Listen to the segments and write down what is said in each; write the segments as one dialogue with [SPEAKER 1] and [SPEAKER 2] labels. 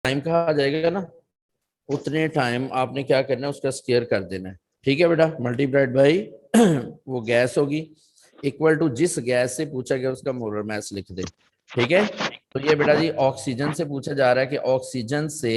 [SPEAKER 1] Time कहा आ जाएगा ना, उतने टाइम आपने क्या करना है, उसका स्क्वायर कर देना है। ठीक है बेटा, मल्टीप्लाइड बाई वो गैस होगी, इक्वल टू जिस गैस से पूछा गया उसका मोलर मास लिख दे। ठीक है, तो ये बेटा जी ऑक्सीजन से पूछा जा रहा है कि ऑक्सीजन से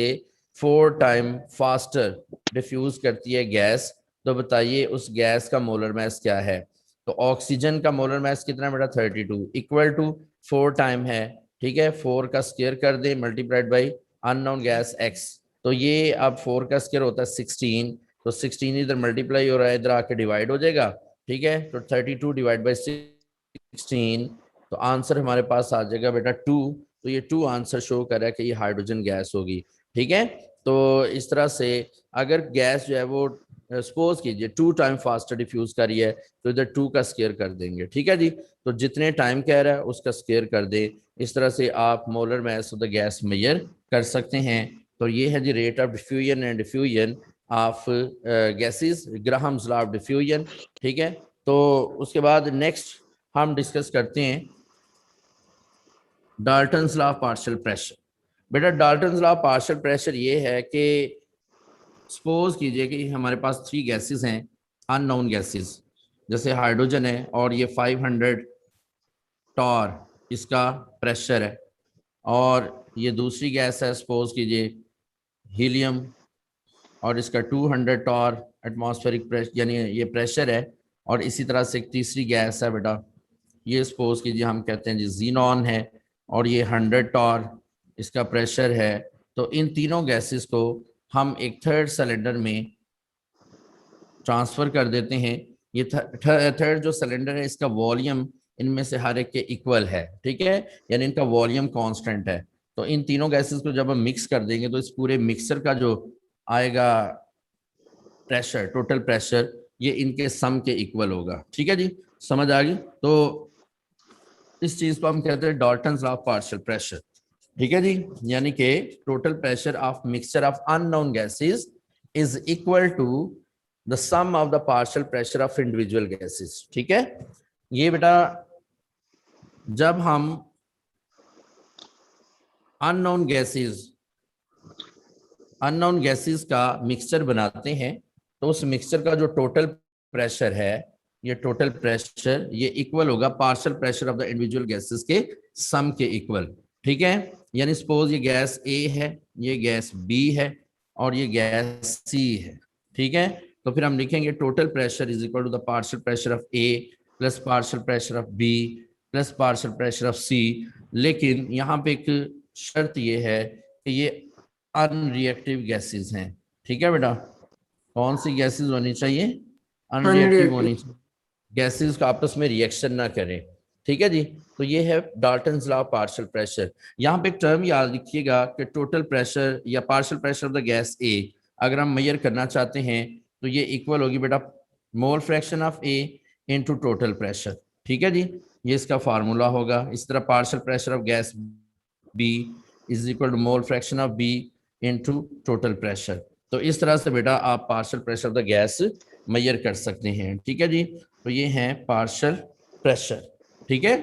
[SPEAKER 1] 4 टाइम फास्टर डिफ्यूज करती है गैस, तो बताइए उस गैस का मोलर मास क्या है। तो ऑक्सीजन का मोलर मास कितना है बेटा, 32 इक्वल टू 4 टाइम है। ठीक है, 4 का स्क्वायर कर दे multiplied by unknown gas X, तो ये अब 4 का स्क्वायर होता है 16, तो 16 इधर मल्टीप्लाई हो रहा है, इधर आके डिवाइड हो जाएगा। ठीक है, तो 32 डिवाइड बाई 16, तो आंसर हमारे पास आ जाएगा बेटा 2। तो ये 2 आंसर शो कर रहा है कि ये हाइड्रोजन गैस होगी। ठीक है, तो इस तरह से अगर गैस जो है वो सपोज कीजिए 2 टाइम फास्टर डिफ्यूज कर रही है, तो इधर 2 का स्क्वायर कर देंगे। ठीक है जी, तो जितने टाइम कह रहा है उसका स्क्वायर कर दे। इस तरह से आप molar mass of the gas measure कर सकते हैं। तो ये है जी rate of diffusion and diffusion of gases, Graham's law of diffusion. ठीक है, तो उसके बाद नेक्स्ट हम डिस्कस करते हैं Dalton's law of partial pressure. बेटा Dalton's law of partial pressure ये है कि सपोज कीजिए कि हमारे पास 3 गैसेस हैं, अननोन गैसेस, जैसे हाइड्रोजन है और ये 500 टॉर इसका प्रेशर है, और ये दूसरी गैस है सपोज कीजिए हीलियम, और इसका 200 टॉर एटमॉस्फेरिक प्रेशर यानी ये प्रेशर है। और इसी तरह से एक तीसरी गैस है बेटा, ये सपोज कीजिए हम कहते हैं जी जीनॉन है, और ये 100 टॉर इसका प्रेशर है। तो इन तीनों गैसेस को हम एक थर्ड सिलेंडर में ट्रांसफर कर देते हैं। ये थर्ड जो सिलेंडर है इसका वॉल्यूम इनमें से हर एक के इक्वल है। ठीक है, यानी इनका वॉल्यूम कांस्टेंट है। तो इन तीनों गैसेस को जब हम मिक्स कर देंगे तो इस पूरे मिक्सर का जो आएगा प्रेशर, टोटल प्रेशर, ये इनके सम के इक्वल होगा। ठीक है जी, समझ आ गई। तो इस चीज को हम कहते हैं Dalton's law of partial pressure. ठीक है जी, यानी कि total pressure of mixture of unknown gases is equal to the sum of the partial pressure of individual gases. ठीक है, ये बेटा जब हम अननोन गैसेस का मिक्सचर बनाते हैं, तो उस मिक्सचर का जो टोटल प्रेशर है, ये टोटल प्रेशर ये इक्वल होगा partial pressure of the individual gases के सम के इक्वल। ठीक है, यानी सपोज ये गैस ए है, ये गैस बी है, और ये गैस सी है। ठीक है, तो फिर हम लिखेंगे total pressure is equal to the partial pressure of A plus partial pressure of B plus partial pressure of C. लेकिन यहाँ पे एक शर्त ये है कि ये अनरिएक्टिव गैसेस हैं। ठीक है बेटा, कौन सी गैसेस होनी चाहिए, अनरिएक्टिव होनी चाहिए, गैसेस का आपस में रिएक्शन ना करें। ठीक है जी, तो ये है Dalton's law of partial pressure. यहाँ पे एक टर्म याद रखिएगा कि टोटल प्रेशर या partial pressure of the gas A अगर हम मेजर करना चाहते हैं तो ये इक्वल होगी बेटा mole fraction of A into total pressure. ठीक है जी, ये इसका फार्मूला होगा। इस तरह partial pressure of gas B is equal to mole fraction of B into total pressure. तो इस तरह से बेटा आप partial pressure of the gas measure कर सकते हैं। ठीक है जी, तो ये है पार्शियल प्रेशर। ठीक है,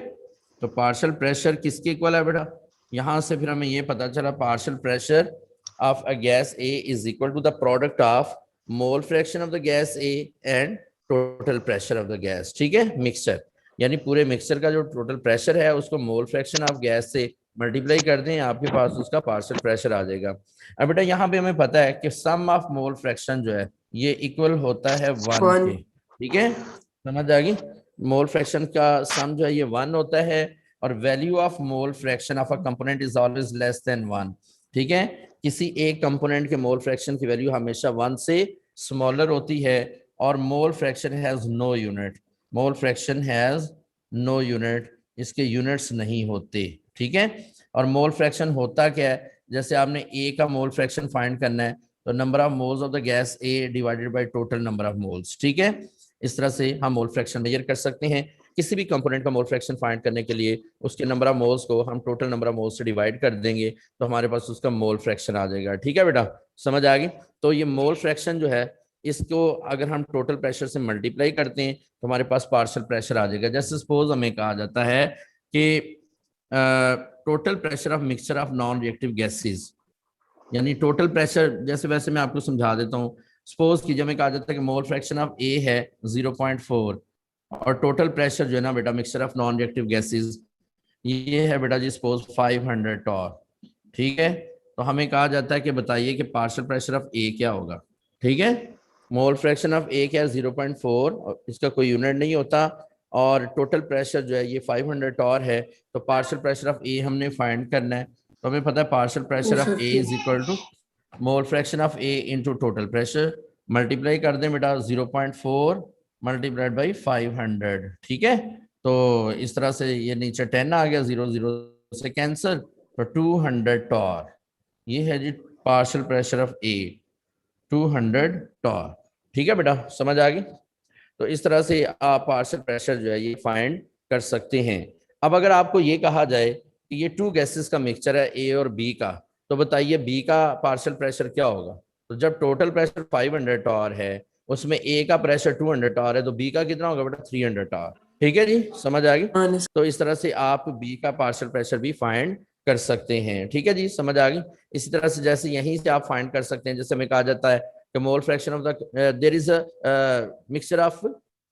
[SPEAKER 1] तो पार्शियल प्रेशर किसके इक्वल है बेटा, यहां से फिर हमें ये पता चला partial pressure of a gas A is equal to the product of mole fraction of the gas A and total pressure of the gas. ठीक है, मिक्सचर यानी पूरे मिक्सचर का जो टोटल प्रेशर है उसको मोल फ्रैक्शन ऑफ गैस से multiply कर दें, आपके पास उसका पार्शियल प्रेशर आ जाएगा। अब बेटा यहाँ पे हमें पता है कि सम ऑफ मोल फ्रैक्शन जो है ये इक्वल होता है 1
[SPEAKER 2] वन।
[SPEAKER 1] के। ठीक है, समझ आ गई, मोल फ्रैक्शन का सम जो है ये 1 होता है, और value of mole fraction of a component is always less than 1। ठीक है, किसी एक कंपोनेंट के मोल फ्रैक्शन की वैल्यू हमेशा 1 से स्मॉलर होती है, और mole fraction has no unit, mole fraction has no unit, इसके यूनिट्स नहीं होते। ठीक है, और मोल फ्रैक्शन होता क्या है, जैसे आपने ए का मोल फ्रैक्शन फाइंड करना है तो number of moles of the gas A divided by total number of moles. ठीक है, इस तरह से हम मोल फ्रैक्शन मेजर कर सकते हैं। किसी भी कंपोनेंट का मोल फ्रैक्शन फाइंड करने के लिए उसके नंबर ऑफ मोल्स को हम टोटल नंबर ऑफ मोल्स से डिवाइड कर देंगे तो हमारे पास उसका मोल फ्रैक्शन आ जाएगा। ठीक है बेटा, समझ आ गई। तो ये मोल फ्रैक्शन जो है इसको अगर हम टोटल प्रेशर से मल्टीप्लाई करते हैं तो हमारे पास पार्शियल प्रेशर आ जाएगा। जैसे सपोज हमें कहा जाता है कि total pressure of mixture of non reactive gases यानी टोटल प्रेशर जैसे वैसे मैं आपको समझा देता हूँ। सपोज कीजिए हमें कहा जाता है कि मोल फ्रैक्शन ऑफ ए है 0.4 और टोटल प्रेशर जो है ना बेटा mixture of non reactive gases ये है बेटा जी सपोज 500 टॉर। ठीक है, तो हमें कहा जाता है कि बताइए कि पार्शियल प्रेशर ऑफ ए क्या होगा। ठीक है, मोल फ्रैक्शन ऑफ ए क्या है 0.4, इसका कोई यूनिट नहीं होता, और टोटल प्रेशर जो है ये 500 टॉर है। तो पार्शियल प्रेशर ऑफ ए हमने फाइंड करना है। तो हमें पता है partial pressure of A
[SPEAKER 2] 250
[SPEAKER 1] is equal to mole fraction of A into total pressure, multiply कर दें बेटा 0.4 मल्टीप्लाइड बाई 500। ठीक है, तो इस तरह से ये नीचे 10 आ गया, 0 0 से कैंसिल, तो 200 टॉर ये है जी partial pressure of A 200 torr. ठीक है बेटा, समझ आ गई। तो इस तरह से आप पार्शियल प्रेशर जो है ये फाइंड कर सकते हैं। अब अगर आपको ये कहा जाए कि ये टू गैसेस का मिक्सचर है ए और बी का, तो बताइए बी का पार्शियल प्रेशर क्या होगा। तो जब टोटल प्रेशर 500 टॉर है, उसमें ए का प्रेशर 200 टॉर है, तो बी का कितना होगा बेटा 300 टॉर। ठीक है जी, समझ आ गई। तो इस तरह से आप बी का पार्शियल प्रेशर भी फाइंड कर सकते हैं। ठीक है जी, समझ आ गई। इसी तरह से जैसे यहीं से आप फाइंड कर सकते हैं, जैसे हमें कहा जाता है कि mole fraction of the there is a mixture of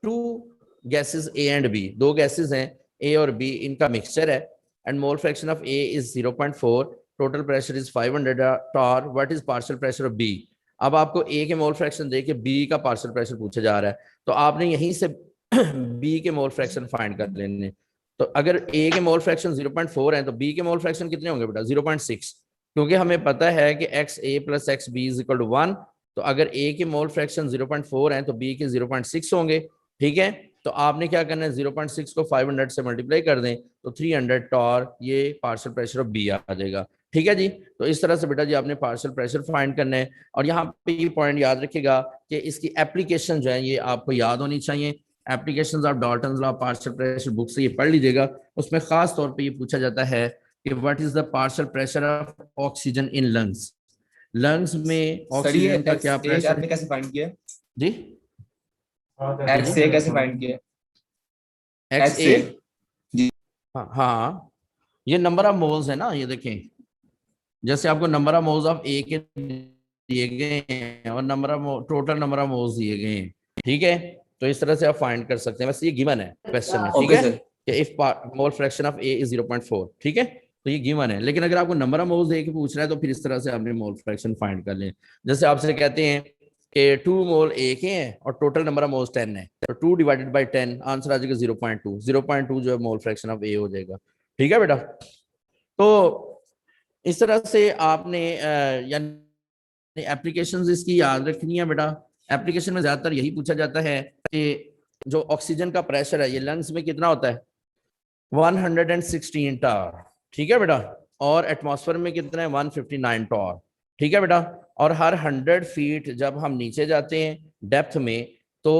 [SPEAKER 1] two gases A and B, दो गैसेस हैं ए और बी, इनका मिक्सचर है, and mole fraction of A is 0.4, total pressure is 500 torr, what is partial pressure of B. अब आपको A के mole fraction देके B का पार्शियल प्रेशर पूछा जा रहा है, तो आपने यहीं से बी के मोल फ्रैक्शन फाइंड कर लेने। तो अगर ए के मोल फ्रैक्शन 0.4 है तो बी के मोल फ्रैक्शन कितने होंगे बेटा 0.6, क्योंकि हमें पता है कि X A plus X B is equal to 1। तो अगर ए के मोल फ्रैक्शन 0.4 है तो बी के 0.6 होंगे। ठीक है, तो आपने क्या करना है 0.6 को 500 से मल्टीप्लाई कर दें तो 300 टॉर ये पार्शियल प्रेशर ऑफ बी आ जाएगा। ठीक है जी, तो इस तरह से बेटा जी आपने पार्शियल प्रेशर फाइंड करना है। और यहाँ पे ये पॉइंट याद रखिएगा कि इसकी एप्लीकेशन जो है ये आपको याद होनी चाहिए। Applications of Dalton's law partial pressure book से ये पढ़ लीजिएगा। उसमें खास तौर पे ये पूछा जाता है कि what is the partial pressure of oxygen in lungs. Lungs में
[SPEAKER 2] सर ये
[SPEAKER 1] ऑक्सीजन का
[SPEAKER 2] एक्स
[SPEAKER 1] क्या
[SPEAKER 2] ए
[SPEAKER 1] प्रेशर
[SPEAKER 2] आपने
[SPEAKER 1] है
[SPEAKER 2] कैसे फाइंड किया?
[SPEAKER 1] जी।
[SPEAKER 2] एक्स ए कैसे फाइंड किया?
[SPEAKER 1] एक्स
[SPEAKER 2] एक्स
[SPEAKER 1] ए,
[SPEAKER 2] ए जी।
[SPEAKER 1] हाँ हाँ, ये नंबर ऑफ मोल्स है ना, ये देखें जैसे आपको नंबर ऑफ मोल्स ऑफ ए के दिए गए हैं और number of total number of moles दिए गए हैं। ठीक है, तो इस तरह से आप फाइंड कर सकते हैं। वैसे ये गिवन है क्वेश्चन में, ठीक
[SPEAKER 2] ओके
[SPEAKER 1] है,
[SPEAKER 2] सर।
[SPEAKER 1] कि if mole fraction of A is 0.4। ठीक है, तो ये गिवन है, लेकिन अगर आपको नंबर ऑफ मोल्स दे के पूछ रहा है तो फिर इस तरह से आपने मोल फ्रैक्शन फाइंड कर लें। जैसे आपसे कहते हैं कि 2 मोल ए के हैं और टोटल नंबर ऑफ मोल्स 10 है, तो 2 डिवाइडेड बाई 10 आंसर आ जाएगा 0.2। 0.2 जो है मोल फ्रैक्शन ऑफ ए हो जाएगा। ठीक है बेटा, तो इस तरह से आपने यानी एप्लीकेशंस इसकी याद रखनी है बेटा। एप्लीकेशन में ज्यादातर यही पूछा जाता है कि जो ऑक्सीजन का प्रेशर है ये लंग्स में कितना होता है 116 टॉर। ठीक है बेटा, और एटमॉस्फेयर में कितना है 159 टॉर। ठीक है बेटा, और हर 100 फीट जब हम नीचे जाते हैं डेप्थ में तो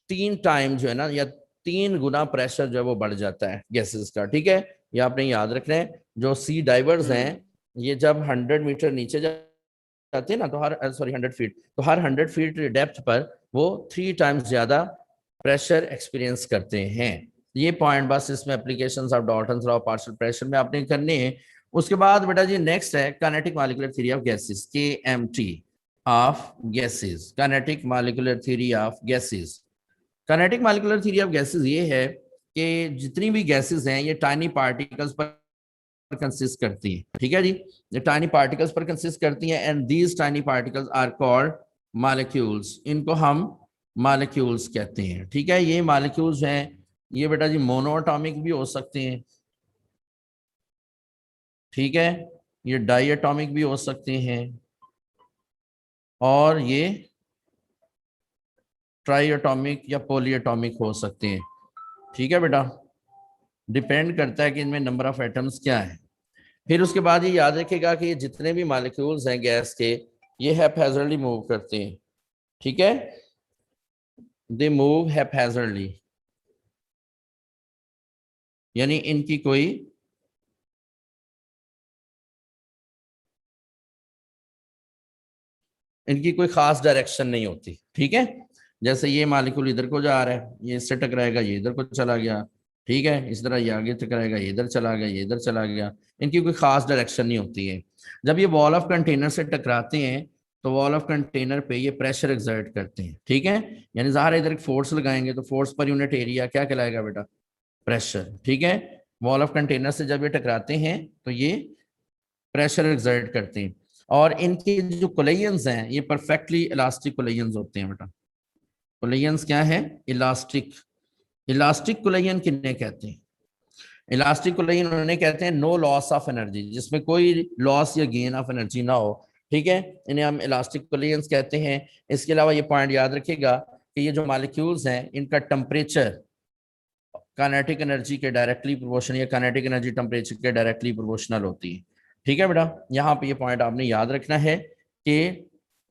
[SPEAKER 1] 3 टाइम जो है ना या 3 गुना प्रेशर जो है वो बढ़ जाता है गैसेस का। ठीक है, ये आपने याद रखना है। जो सी डाइवर्स हैं ये जब 100 मीटर नीचे जाते हैं ना तो हर 100 फीट, तो हर 100 फीट डेप्थ पर वो 3 टाइम्स ज्यादा प्रेशर एक्सपीरियंस करते हैं। ये पॉइंट बस इसमें applications of Dalton's law partial pressure में आपने करने हैं। उसके बाद बेटा जी नेक्स्ट है kinetic molecular theory of gases, KMT of gases, kinetic molecular theory of gases. Kinetic molecular theory of gases ये है कि जितनी भी गैसेस हैं ये टाइनी पार्टिकल्स पर कंसिस्ट करती हैं। ठीक है जी, ये टाइनी पार्टिकल्स पर कंसिस्ट करती हैं and these tiny particles are called molecules. इनको हम मॉलिक्यूल्स कहते हैं। ठीक है, ये मॉलिक्यूल्स हैं ये बेटा जी मोनोएटॉमिक भी हो सकते हैं। ठीक है, ये डाइएटॉमिक भी हो सकते हैं और ये ट्राइएटॉमिक या पॉलीएटॉमिक हो सकते हैं। ठीक है बेटा, डिपेंड करता है कि इनमें नंबर ऑफ एटम्स क्या है। फिर उसके बाद ये याद रखिएगा कि जितने भी मॉलिक्यूल्स हैं गैस के ये हैप्पैज़र्डली मूव करते हैं। ठीक है, दे मूव हैप्पैज़र्डली, यानी इनकी कोई खास डायरेक्शन नहीं होती। ठीक है, जैसे ये मॉलिक्यूल इधर को जा रहा है ये इससे टकराएगा, ये इधर को चला गया, ठीक है, इस तरह ये आगे टकराएगा, ये इधर चला गया, ये इधर चला गया, इनकी कोई खास डायरेक्शन नहीं होती है। जब ये वॉल ऑफ कंटेनर से टकराते हैं तो वॉल ऑफ कंटेनर पे ये प्रेशर एक्सर्ट करते हैं, ठीक है। यानी ज़ाहिर है इधर फोर्स लगाएंगे तो फोर्स पर यूनिट एरिया क्या कहलाएगा बेटा, प्रेशर, ठीक है। वॉल ऑफ कंटेनर से जब ये टकराते हैं तो ये प्रेशर एक्सर्ट करते हैं, और इनके जो कोलिजन्स हैं ये परफेक्टली इलास्टिक कोलिजन्स होते हैं बेटा। कोलिजन्स क्या है, इलास्टिक। इलास्टिक कोलिजन किन्हें कहते हैं, इलास्टिक कोलिजन उन्हें कहते हैं नो लॉस ऑफ एनर्जी, जिसमें कोई लॉस या गेन ऑफ एनर्जी ना हो, ठीक है, इन्हें हम इलास्टिक कोलिजन्स कहते हैं। इसके अलावा ये पॉइंट याद रखिएगा कि ये जो मॉलिक्यूल्स हैं इनका टेम्परेचर काइनेटिक एनर्जी के डायरेक्टली प्रोपोर्शनल या काइनेटिक एनर्जी टेम्परेचर के डायरेक्टली प्रोपोर्शनल होती है, ठीक है बेटा। यहाँ पे ये पॉइंट आपने याद रखना है कि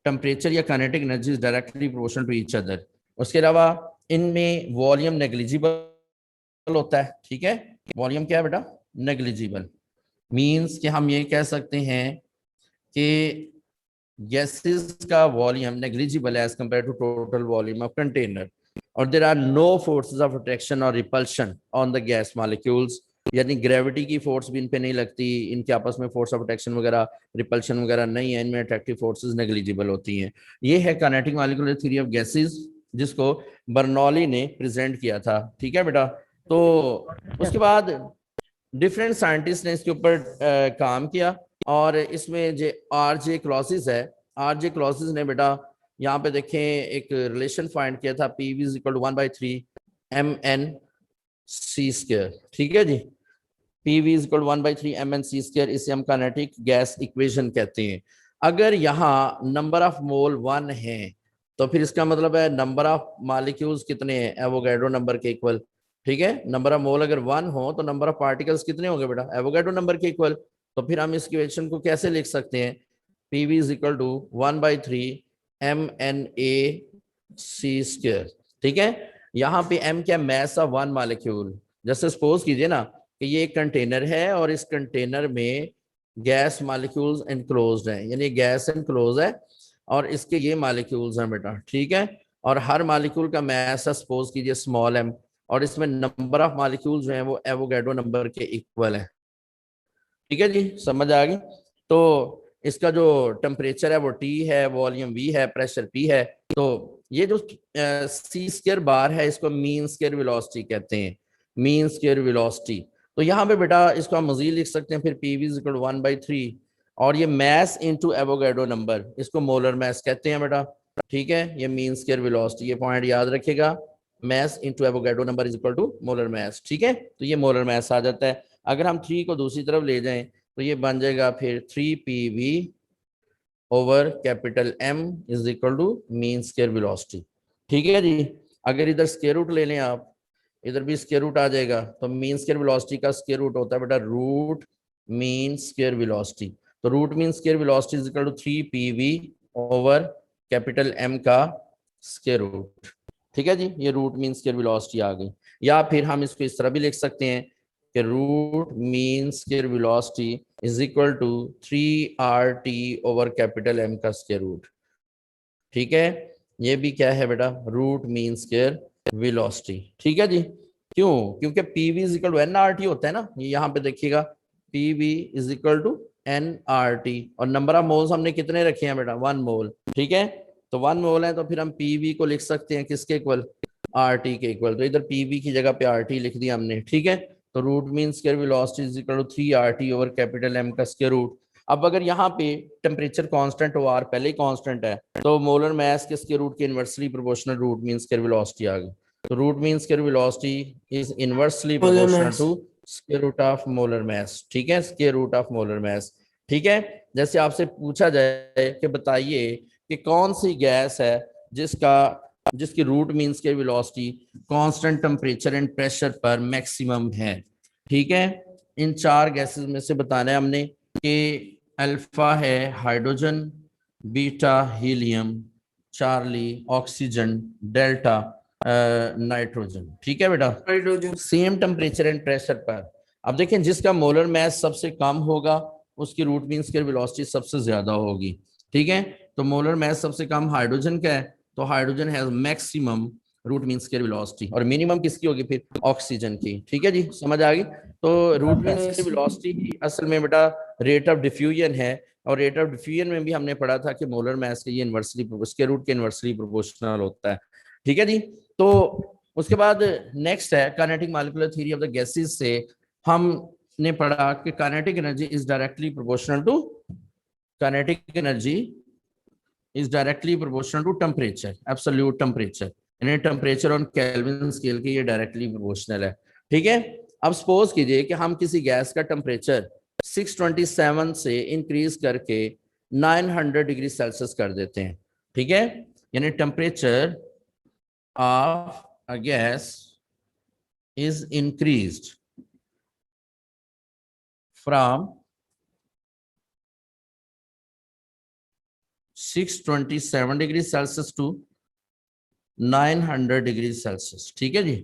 [SPEAKER 1] टेम्परेचर या kinetic energy is directly proportional to each other. उसके अलावा इनमें वॉल्यूम नेग्लिजिबल होता है, ठीक है। वॉल्यूम क्या है बेटा, नेग्लिजिबल। मींस कि हम ये कह सकते हैं कि गैसेस का वॉल्यूम नेग्लिजिबल है as compare to total volume of container, और there are no forces of attraction और repulsion on the gas molecules, यानी ग्रेविटी की फोर्स भी इन पे नहीं लगती, इनके आपस में फोर्स ऑफ अट्रैक्शन वगैरह रिपल्शन वगैरह नहीं है, इनमें अट्रैक्टिव फोर्सेस नेग्लिजिबल होती हैं। ये है kinetic molecular theory of gases, जिसको बर्नौली ने प्रेजेंट किया था, ठीक है बेटा। तो उसके बाद डिफरेंट साइंटिस्ट ने इसके ऊपर काम किया, और इसमें जो आरजे क्लॉसिस है, आरजे क्लॉसिस ने बेटा यहाँ पे देखें एक रिलेशन फाइंड किया था, PV is equal to 1/3 mn(c²), ठीक है जी। PV is equal to 1/3 mn(c²), इसे हम काइनेटिक गैस इक्वेशन कहते हैं। अगर यहाँ नंबर ऑफ मोल 1 है तो फिर इसका मतलब है नंबर ऑफ मॉलिक्यूल्स कितने हैं, एवोगैड्रो नंबर के इक्वल, ठीक है। नंबर ऑफ मोल अगर 1 हो तो नंबर ऑफ पार्टिकल्स कितने होंगे बेटा, एवोगैड्रो नंबर के इक्वल। तो फिर हम इस इक्वेशन को कैसे लिख सकते हैं, PV is equal to 1/3 mna(c²), ठीक है। यहाँ पे m क्या, मैस ऑफ वन मॉलिक्यूल। जैसे सपोज कीजिए ना कि ये एक कंटेनर है और इस कंटेनर में गैस मॉलिक्यूल्स एनक्लोज्ड हैं, यानी गैस एनक्लोज है और इसके ये मॉलिक्यूल्स हैं बेटा, ठीक है। और हर मॉलिक्यूल का मैस है सपोज कीजिए स्मॉल m, और इसमें नंबर ऑफ मॉलिक्यूल्स जो हैं वो एवोगैड्रो नंबर के इक्वल है, ठीक है जी, समझ आ गई। तो इसका जो टेम्परेचर है वो T है, वॉल्यूम V है, प्रेशर P है। तो ये जो c² बार है इसको मीन स्क्वायर वेलोसिटी कहते हैं, मीन स्क्वायर वेलोसिटी। तो यहाँ पे बेटा इसको हम मजीद लिख सकते हैं, फिर PV इज इक्वल टू 1/3, और ये मैस इनटू एवोगैड्रो नंबर, इसको मोलर मैस कहते हैं बेटा, ठीक है। ये मीन स्क्वायर वेलोसिटी, ये पॉइंट याद रखिएगा, mass into Avogadro number is equal to molar mass, ठीक है। तो ये मोलर मैस आ जाता है। अगर हम 3 को दूसरी तरफ ले जाएं तो ये बन जाएगा फिर 3PV over capital M is equal to mean square velocity, ठीक है जी। अगर इधर स्क्वायर रूट ले लें आप, इधर भी स्क्वायर रूट आ जाएगा, तो मीन स्क्वायर वेलोसिटी का स्क्वायर रूट होता है बेटा रूट मीन स्क्वायर वेलोसिटी। तो root mean square velocity is equal to 3PV over capital M का स्क्वायर रूट, ठीक है जी। ये रूट मीन स्क्वायर वेलोसिटी आ गई। या फिर हम इसको इस तरह भी लिख सकते हैं कि root mean square velocity is equal to 3RT over capital M का स्क्वायर रूट, ठीक है। ये भी क्या है बेटा, रूट मीन स्क्वायर वेलोसिटी, ठीक है जी। क्यों, क्योंकि PV is equal to nRT होता है ना, ये यहाँ पे देखिएगा PV is equal to nRT, और नंबर ऑफ मोल्स हमने कितने रखे हैं बेटा, 1 मोल, ठीक है। तो 1 मोल है तो फिर हम PV को लिख सकते हैं किसके इक्वल, RT के इक्वल। तो इधर PV की जगह पे RT लिख दिया हमने, ठीक है। तो root mean square velocity is equal to 3RT over capital M का स्क्वायर रूट। अब अगर यहाँ पे टेम्परेचर कांस्टेंट हो, R पहले ही कांस्टेंट है, तो मोलर मास के स्क्वायर रूट के inversely proportional root mean square velocity आ गई। तो root mean square velocity is inversely proportional to square root of molar mass, ठीक है, square root of molar mass, ठीक है। जैसे आपसे पूछा जाए कि बताइए कि कौन सी गैस है जिसकी root mean square velocity constant temperature and pressure पर मैक्सिमम है, ठीक है। इन 4 गैसेस में से बताना है हमने कि अल्फा है hydrogen, beta helium, Charlie oxygen, delta nitrogen, ठीक है बेटा, hydrogen same temperature and pressure पर। अब देखें जिसका मोलर मास सबसे कम होगा उसकी रूट मीन स्क्वायर वेलोसिटी सबसे ज्यादा होगी, ठीक है। तो मोलर मास सबसे कम हाइड्रोजन का है, तो hydrogen has maximum root mean square velocity, और मिनिमम किसकी होगी फिर, ऑक्सीजन की। ठीक है जी, समझ आ गई। तो रूट मीन स्क्वायर वेलोसिटी असल में बेटा रेट ऑफ डिफ्यूजन है, और रेट ऑफ डिफ्यूजन में भी हमने पढ़ा था कि मोलर मास के ये इनवर्सली स्क्वायर रूट के इनवर्सली प्रोपोर्शनल होता है। ठीक है जी। तो उसके बाद नेक्स्ट है kinetic molecular theory of the gases से हमने पढ़ा कि kinetic energy is directly proportional to temperature, absolute temperature, यानी टेम्परेचर ऑन केल्विन स्केल के ये डायरेक्टली प्रोपोर्शनल है। ठीक है। अब सपोज कीजिए कि हम किसी गैस का टेम्परेचर 627 से इंक्रीज करके 900 डिग्री सेल्सियस कर देते हैं। ठीक है, यानी temperature of a gas is increased from 627 degree Celsius to 900 degree Celsius. ठीक है जी,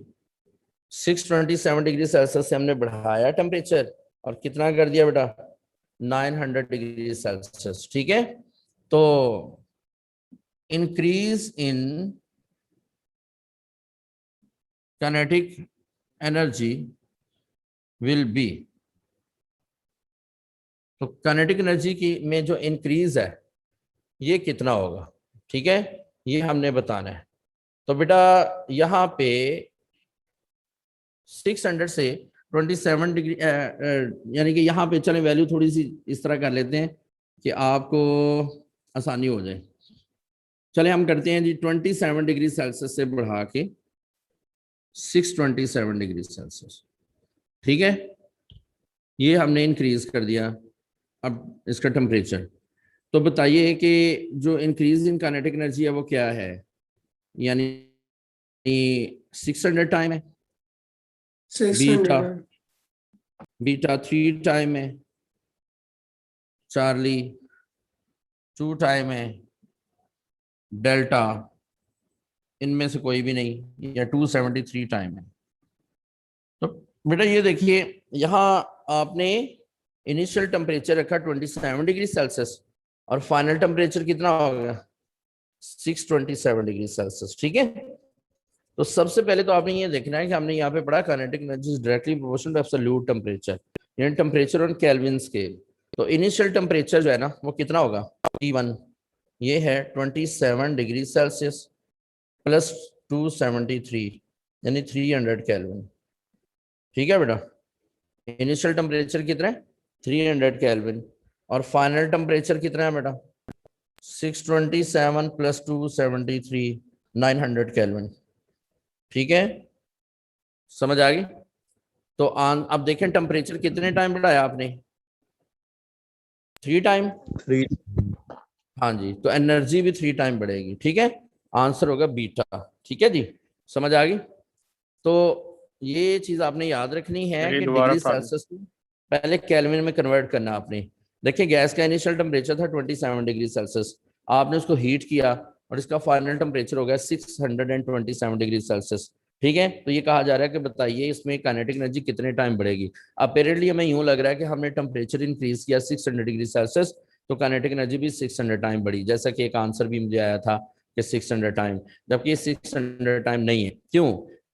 [SPEAKER 1] 627 डिग्री सेल्सियस से हमने बढ़ाया टेम्परेचर और कितना कर दिया बेटा, 900 डिग्री सेल्सियस। ठीक है, तो increase in kinetic energy will be, तो काइनेटिक एनर्जी की में जो इंक्रीज है ये कितना होगा। ठीक है, ये हमने बताना है। तो बेटा यहाँ पे 600 से 27 डिग्री यानी कि यहाँ पे चले वैल्यू थोड़ी सी इस तरह कर लेते हैं कि आपको आसानी हो जाए। चले हम करते हैं जी 27 डिग्री सेल्सियस से बढ़ा के 627 डिग्री सेल्सियस। ठीक है, ये हमने इंक्रीज कर दिया अब इसका टेम्परेचर। तो बताइए कि जो इंक्रीज इन काइनेटिक एनर्जी है वो क्या है, यानी 600 टाइम है, बीटा 3 टाइम है, चार्ली 2 टाइम है, डेल्टा इनमें से कोई भी नहीं, या 273 टाइम है। तो बेटा ये देखिए यहाँ आपने इनिशियल टेम्परेचर रखा 27 डिग्री सेल्सियस और फाइनल टेम्परेचर कितना होगा 627 डिग्री सेल्सियस। ठीक है, तो सबसे पहले तो आपने ये देखना है कि हमने यहाँ पे पढ़ा kinetic energy is directly proportional to absolute temperature, यानी टेम्परेचर ऑन केल्विन स्केल। तो इनिशियल टेम्परेचर जो है ना वो कितना होगा, T1 ये है 27 डिग्री सेल्सियस प्लस 273 यानी 300 केल्विन। ठीक है बेटा, इनिशियल टेम्परेचर कितना है 300 केल्विन और फाइनल टेम्परेचर कितना है बेटा 627 प्लस 273 900 केल्विन। ठीक है, समझ आ गई। तो अब देखें टेम्परेचर कितने टाइम बढ़ाया आपने, 3 टाइम। हाँ जी, तो एनर्जी भी 3 टाइम बढ़ेगी। ठीक है, आंसर होगा बीटा। ठीक है जी, समझ आ गई। तो ये चीज आपने याद रखनी है कि डिग्री सेल्सियस को पहले केल्विन में कन्वर्ट करना आपने। देखिए गैस का इनिशियल टेम्परेचर था 27 डिग्री सेल्सियस, आपने उसको हीट किया और इसका फाइनल टेम्परेचर हो गया 627 डिग्री सेल्सियस। ठीक है, तो ये कहा जा रहा है कि बताइए इसमें काइनेटिक एनर्जी कितने टाइम बढ़ेगी। अपेरेंटली हमें यूं लग रहा है कि हमने टेम्परेचर इंक्रीज किया 600 डिग्री सेल्सियस तो काइनेटिक एनर्जी भी 600 टाइम बढ़ी, जैसा कि एक आंसर भी मुझे आया था कि 600 टाइम, जबकि 600 टाइम नहीं है। क्यों?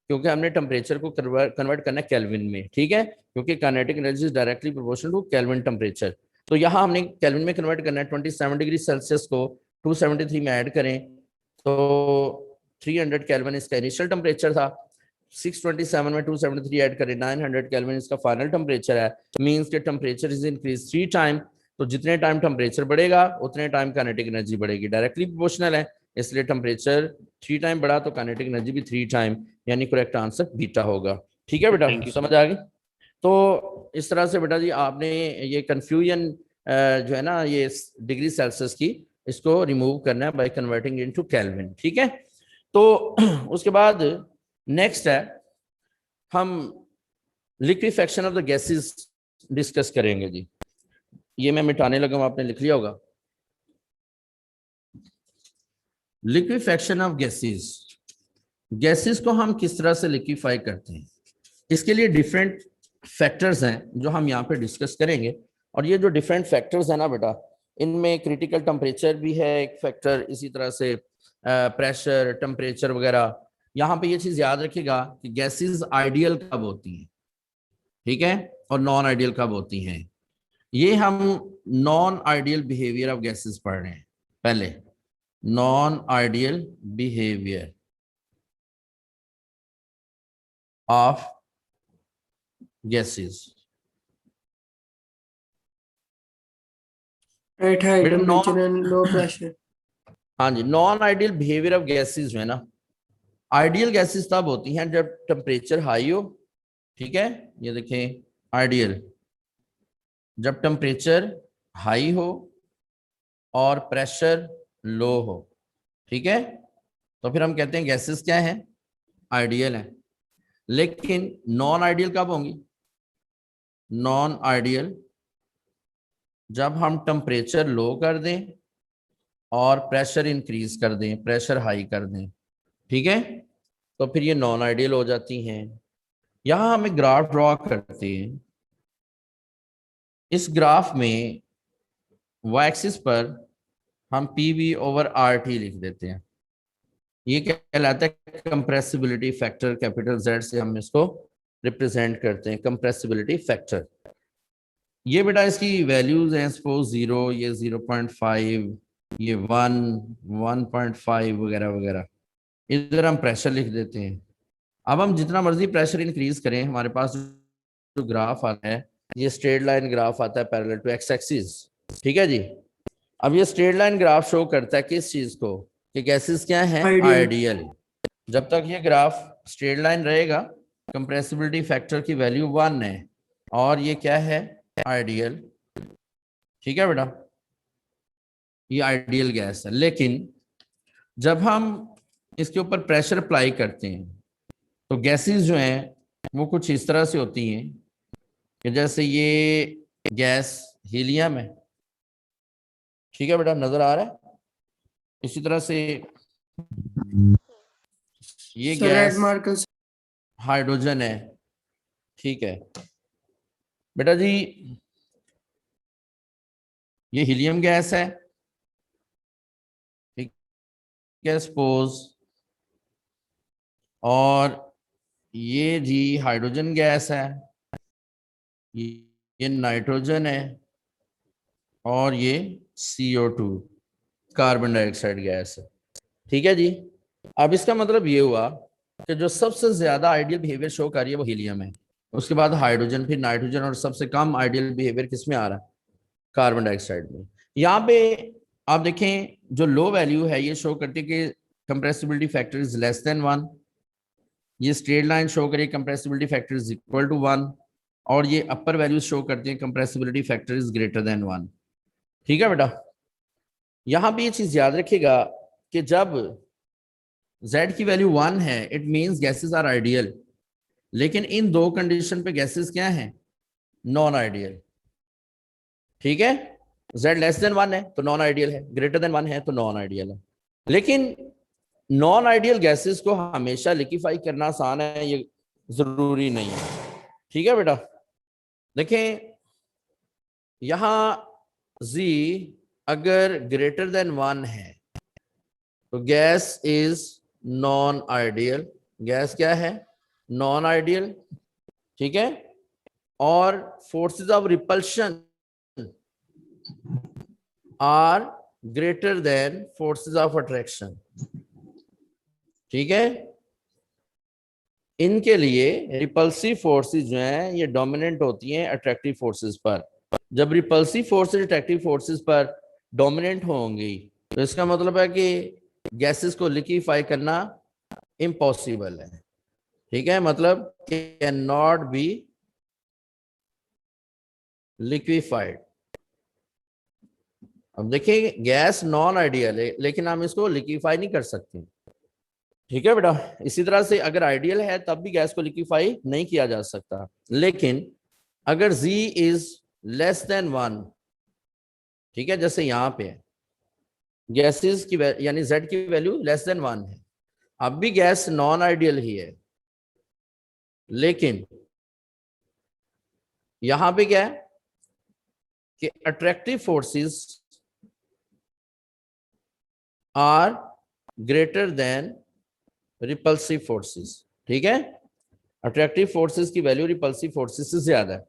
[SPEAKER 1] क्योंकि हमने टेम्परेचर को कन्वर्ट करना है केल्विन में। ठीक है, क्योंकि kinetic energy is directly proportional to Kelvin temperature. तो यहाँ हमने केल्विन में कन्वर्ट करना है, 27 डिग्री सेल्सियस को 273 में ऐड करें तो 300 केल्विन इसका इनिशियल टेम्परेचर था, 627 में 273 ऐड करें 900 केल्विन इसका फाइनल टेम्परेचर है। मींस के टेम्परेचर इज इंक्रीज 3 टाइम, तो जितने टाइम टेम्परेचर बढ़ेगा उतने टाइम काइनेटिक एनर्जी बढ़ेगी, डायरेक्टली प्रोपोर्शनल है। इसलिए टेम्परेचर 3 टाइम बढ़ा तो काइनेटिक एनर्जी भी 3 टाइम, यानी करेक्ट आंसर बीटा होगा। ठीक है बेटा, समझ आ गई। तो इस तरह से बेटा जी आपने ये कंफ्यूजन जो है ना ये डिग्री सेल्सियस की, इसको रिमूव करना है बाय कन्वर्टिंग इनटू केल्विन। ठीक है, तो उसके बाद नेक्स्ट है हम liquefaction of the gases discuss करेंगे जी। ये मैं मिटाने लगा हूं, आपने लिख लिया होगा। लिक्विफेक्शन ऑफ गैसेस, गैसेस को हम किस तरह से लिक्विफाई करते हैं, इसके लिए डिफरेंट फैक्टर्स हैं जो हम यहाँ पे डिस्कस करेंगे। और ये जो डिफरेंट फैक्टर्स हैं ना बेटा, इनमें क्रिटिकल टेम्परेचर भी है एक फैक्टर, इसी तरह से प्रेशर, टेम्परेचर वगैरह, यहाँ पे ये चीज याद रखिएगा कि गैसेस आइडियल कब होती हैं, ठीक है, और नॉन आइडियल कब होती हैं। ये हम non ideal behaviour of gases पढ़ रहे हैं पहले, non ideal behaviour of gases.
[SPEAKER 3] At high
[SPEAKER 1] बेटा
[SPEAKER 3] temperature
[SPEAKER 1] non,
[SPEAKER 3] and low pressure.
[SPEAKER 1] हाँ जी, non ideal behaviour of gases जो है ना, आइडियल गैसेस तब होती हैं जब टेम्परेचर हाई हो, ठीक है, ये देखें आइडियल, जब टेम्परेचर हाई हो और प्रेशर लो हो, ठीक है, तो फिर हम कहते हैं गैसेस क्या है, आइडियल है। लेकिन नॉन आइडियल कब होंगी, नॉन आइडियल जब हम टेम्परेचर लो कर दें और प्रेशर इंक्रीज कर दें, प्रेशर हाई कर दें, ठीक है, तो फिर ये नॉन आइडियल हो जाती हैं। यहां हम एक ग्राफ ड्रॉ करते हैं। इस ग्राफ में वाई एक्सिस पर हम पीवी ओवर आर टी लिख देते हैं। ये कहलाता है कंप्रेसिबिलिटी फैक्टर, कैपिटल जेड से हम इसको रिप्रेजेंट करते हैं, कंप्रेसिबिलिटी फैक्टर। ये बेटा इसकी वैल्यूज हैं, सपोज 0, ये 0.5, ये 1, 1.5 वगैरह वगैरह। इधर हम प्रेशर लिख देते हैं। अब हम जितना मर्जी प्रेशर इंक्रीज करें, हमारे पास जो ग्राफ आता है, ये स्ट्रेट लाइन ग्राफ आता है पैरेलल टू एक्स एक्सिस, ठीक है जी। अब ये स्ट्रेट लाइन ग्राफ शो करता है किस चीज को, कि गैसेस क्या है,
[SPEAKER 3] Ideal.
[SPEAKER 1] आइडियल। जब तक ये ग्राफ स्ट्रेट लाइन रहेगा, कंप्रेसिबिलिटी फैक्टर की वैल्यू 1 है और ये क्या है, आइडियल, ठीक है बेटा, ये आइडियल गैस है। लेकिन जब हम इसके ऊपर प्रेशर अप्लाई करते हैं तो गैसेस जो हैं वो कुछ इस तरह से होती हैं कि जैसे ये गैस हीलियम है, ठीक है बेटा, नजर आ रहा है। इसी तरह से ये
[SPEAKER 3] sir red
[SPEAKER 1] gas
[SPEAKER 3] marker.
[SPEAKER 1] Hydrogen है, ठीक है बेटा जी, ये हीलियम गैस है, ठीक है, सपोज, और ये जी हाइड्रोजन गैस है, ये नाइट्रोजन है, और ये CO2 कार्बन डाइऑक्साइड गैस है, ठीक है जी। अब इसका मतलब ये हुआ कि जो सबसे ज्यादा आइडियल बिहेवियर शो कर रही है वो हीलियम है, उसके बाद हाइड्रोजन, फिर नाइट्रोजन, और सबसे कम आइडियल बिहेवियर किस में आ रहा है, कार्बन डाइऑक्साइड में। यहाँ पे आप देखें जो लो वैल्यू है ये शो करती है कि compressibility factor is less than 1, ये स्ट्रेट लाइन शो करिए compressibility factor is equal to 1, और ये अपर वैल्यूज शो करती है compressibility factor is greater than 1, ठीक है बेटा। यहां पे ये चीज याद रखिएगा कि जब Z की वैल्यू 1 है it means gases are ideal, लेकिन इन दो कंडीशन पे गैसेस क्या हैं, नॉन आइडियल, ठीक है। Z लेस देन 1 है तो नॉन आइडियल है, ग्रेटर देन 1 है तो नॉन आइडियल है। लेकिन नॉन आइडियल गैसेस को हमेशा लिक्विफाई करना आसान है, ये जरूरी नहीं है, ठीक है बेटा। देखें यहां Z अगर ग्रेटर देन 1 है तो gas is non ideal, gas क्या है, नॉन आइडियल, ठीक है। और forces of repulsion are greater than forces of attraction, ठीक है। इनके लिए रिपल्सिव फोर्सेस जो हैं ये डोमिनेंट होती हैं अट्रैक्टिव फोर्सेस पर। जब रिपल्सिव फोर्सेस अट्रैक्टिव फोर्सेस पर डोमिनेंट होंगी तो इसका मतलब है कि गैसेस को लिक्विफाई करना इम्पॉसिबल है, ठीक है, मतलब कैन नॉट बी लिक्विफाइड। अब देखिए गैस नॉन आइडियल है लेकिन हम इसको लिक्विफाई नहीं कर सकते, ठीक है बेटा। इसी तरह से अगर आइडियल है तब भी गैस को लिक्विफाई नहीं किया जा सकता, लेकिन अगर Z इज लेस देन 1, ठीक है, जैसे यहां पे गैसेस की यानी Z की वैल्यू लेस देन 1 है, अब भी गैस नॉन आइडियल ही है, लेकिन यहां पे क्या है कि attractive forces are greater than repulsive forces, ठीक है। अट्रैक्टिव फोर्सेस की वैल्यू रिपल्सिव फोर्सेस से ज्यादा है।